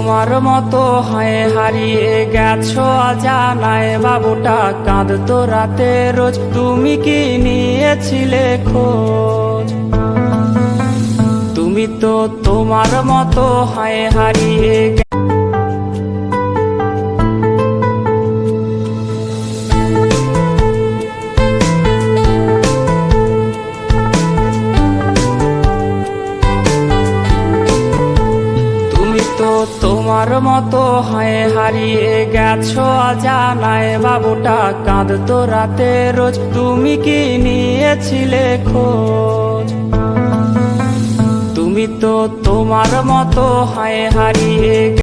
তোমার মতো হয় হারিয়ে গেছো অজানায়, বাবুটা কাঁদতো রাতে রোজ, তুমি কি নিয়েছিলে খোঁজ? তুমি তো তোমার মতো হয় হারিয়ে তোমার মতো হয় হারিয়ে গেছো অজানায়, বাবুটা কাঁদতো রাতে রোজ, তুমি কি নিয়েছিলে খোঁজ? তুমি তো তোমার মতো হয় হারিয়ে